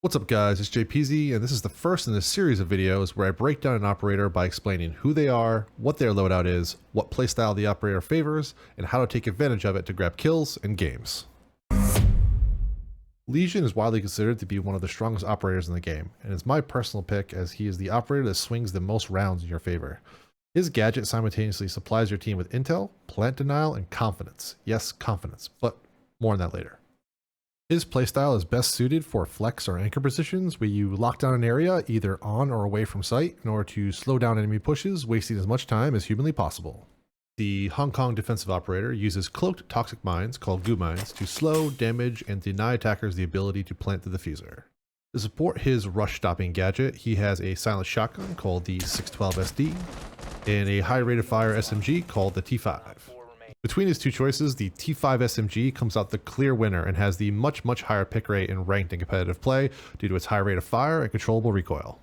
What's up guys, it's Jpeasy, and this is the first in a series of videos where I break down an operator by explaining who they are, what their loadout is, what playstyle the operator favors, and how to take advantage of it to grab kills in games. Lesion is widely considered to be one of the strongest operators in the game, and is my personal pick as he is the operator that swings the most rounds in your favor. His gadget simultaneously supplies your team with intel, plant denial, and confidence. Yes, confidence, but more on that later. His playstyle is best suited for flex or anchor positions where you lock down an area either on or away from sight in order to slow down enemy pushes, wasting as much time as humanly possible. The Hong Kong defensive operator uses cloaked toxic mines called goo mines to slow, damage, and deny attackers the ability to plant the diffuser. To support his rush stopping gadget, he has a silent shotgun called the 612 SD and a high rate of fire SMG called the T5. Between his two choices, the T5 SMG comes out the clear winner and has the much higher pick rate in ranked and competitive play due to its high rate of fire and controllable recoil.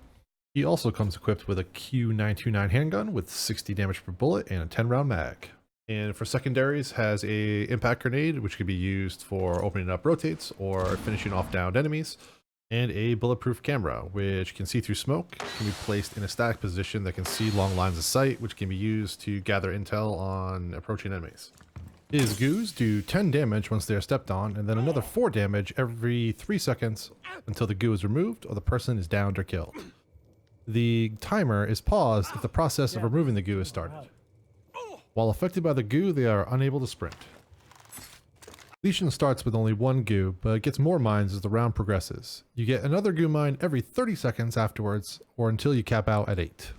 He also comes equipped with a Q929 handgun with 60 damage per bullet and a 10-round mag. And for secondaries, has a impact grenade which can be used for opening up rotates or finishing off downed enemies, and a bulletproof camera which can see through smoke, can be placed in a static position that can see long lines of sight, which can be used to gather intel on approaching enemies. His goos do 10 damage once they are stepped on, and then another 4 damage every 3 seconds until the goo is removed or the person is downed or killed. The timer is paused if the process of removing the goo is started. While affected by the goo, they are unable to sprint. Lesion starts with only one goo, but gets more mines as the round progresses. You get another goo mine every 30 seconds afterwards, or until you cap out at 8.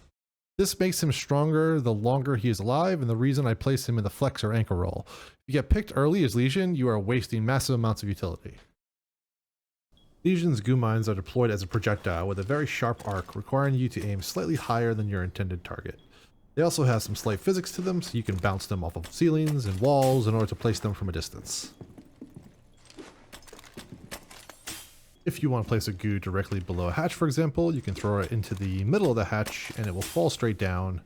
This makes him stronger the longer he is alive, and the reason I place him in the flex or anchor role. If you get picked early as Lesion, you are wasting massive amounts of utility. Lesion's goo mines are deployed as a projectile with a very sharp arc, requiring you to aim slightly higher than your intended target. They also have some slight physics to them, so you can bounce them off of ceilings and walls in order to place them from a distance. If you want to place a goo directly below a hatch, for example, you can throw it into the middle of the hatch and it will fall straight down,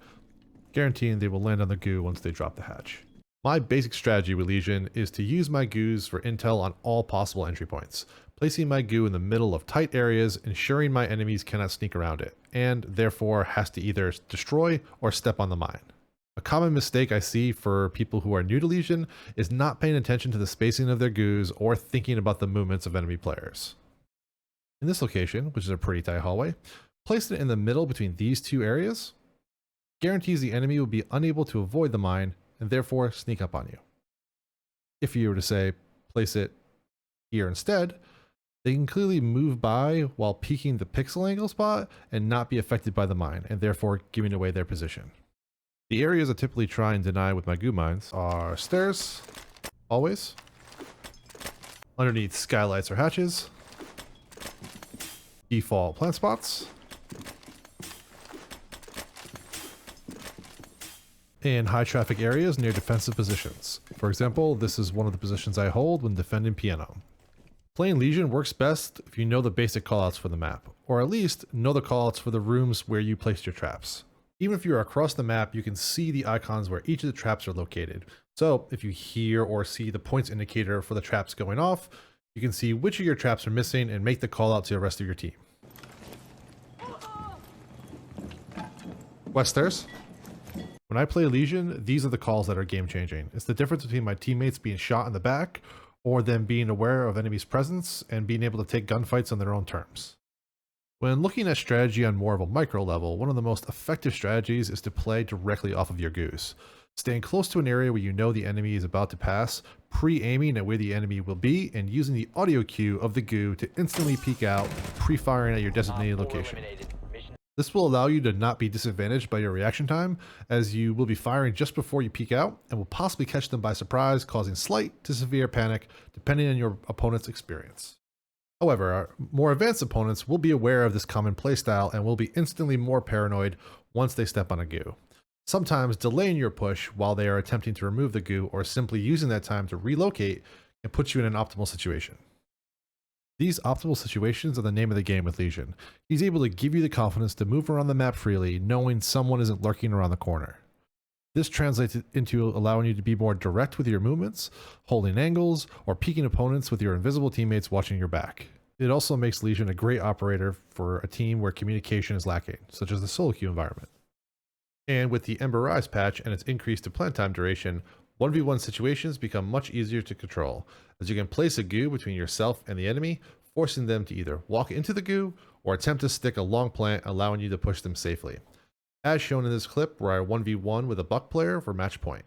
guaranteeing they will land on the goo once they drop the hatch. My basic strategy with Lesion is to use my goos for intel on all possible entry points, placing my goo in the middle of tight areas, ensuring my enemies cannot sneak around it, and therefore has to either destroy or step on the mine. A common mistake I see for people who are new to Lesion is not paying attention to the spacing of their goos or thinking about the movements of enemy players. In this location, which is a pretty tight hallway, placing it in the middle between these two areas guarantees the enemy will be unable to avoid the mine and therefore sneak up on you. If you were to say, place it here instead, they can clearly move by while peeking the pixel angle spot and not be affected by the mine, and therefore giving away their position. The areas I typically try and deny with my goo mines are stairs, hallways, underneath skylights or hatches, default plant spots, and high traffic areas near defensive positions. For example, this is one of the positions I hold when defending piano. Playing Lesion works best if you know the basic callouts for the map, or at least know the callouts for the rooms where you placed your traps. Even if you are across the map, you can see the icons where each of the traps are located. So if you hear or see the points indicator for the traps going off, you can see which of your traps are missing and make the call out to the rest of your team. West stairs. When I play Lesion, these are the calls that are game changing. It's the difference between my teammates being shot in the back or them being aware of enemy's presence and being able to take gunfights on their own terms. When looking at strategy on more of a micro level, one of the most effective strategies is to play directly off of your goos. Staying close to an area where you know the enemy is about to pass, pre-aiming at where the enemy will be, and using the audio cue of the goo to instantly peek out, pre-firing at your designated location. This will allow you to not be disadvantaged by your reaction time, as you will be firing just before you peek out and will possibly catch them by surprise, causing slight to severe panic depending on your opponent's experience. However, more advanced opponents will be aware of this common playstyle and will be instantly more paranoid once they step on a goo. Sometimes delaying your push while they are attempting to remove the goo or simply using that time to relocate can put you in an optimal situation. These optimal situations are the name of the game with Lesion. He's able to give you the confidence to move around the map freely, knowing someone isn't lurking around the corner. This translates into allowing you to be more direct with your movements, holding angles, or peeking opponents with your invisible teammates watching your back. It also makes Lesion a great operator for a team where communication is lacking, such as the solo queue environment. And with the Ember Rise patch and its increase to plant time duration, 1v1 situations become much easier to control, as you can place a goo between yourself and the enemy, forcing them to either walk into the goo or attempt to stick a long plant, allowing you to push them safely. As shown in this clip where I 1v1 with a Buck player for match point.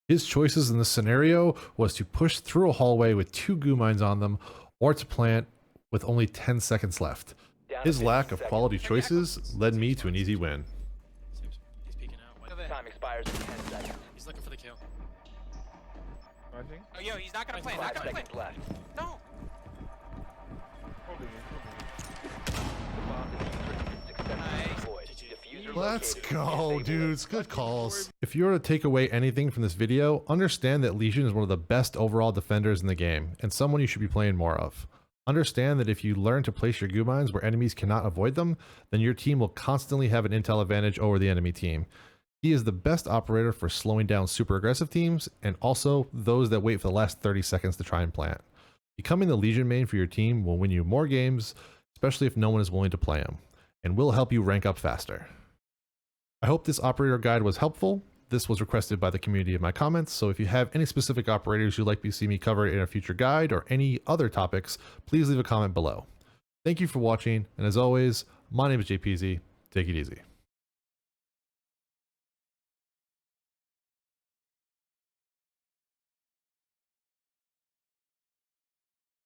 His choices in this scenario was to push through a hallway with 2 goo mines on them, or to plant with only 10 seconds left. His lack of quality choices led me to an easy win. He's peeking out. Time expires in 10 seconds. He's looking for the kill. Oh, yo, he's not gonna play. 5 Not gonna play. seconds left. No. The bomb diffuser is successfully deployed. Diffuser Let's located. go, Disable it. dudes. Good calls. If you were to take away anything from this video, understand that Lesion is one of the best overall defenders in the game, and someone you should be playing more of. Understand that if you learn to place your goo mines where enemies cannot avoid them, then your team will constantly have an intel advantage over the enemy team. He is the best operator for slowing down super aggressive teams, and also those that wait for the last 30 seconds to try and plant. Becoming the Lesion main for your team will win you more games, especially if no one is willing to play him, and will help you rank up faster. I hope this operator guide was helpful. This was requested by the community in my comments, so if you have any specific operators you'd like to see me cover in a future guide or any other topics, please leave a comment below. Thank you for watching, and as always, my name is Jpeasy. Take it easy.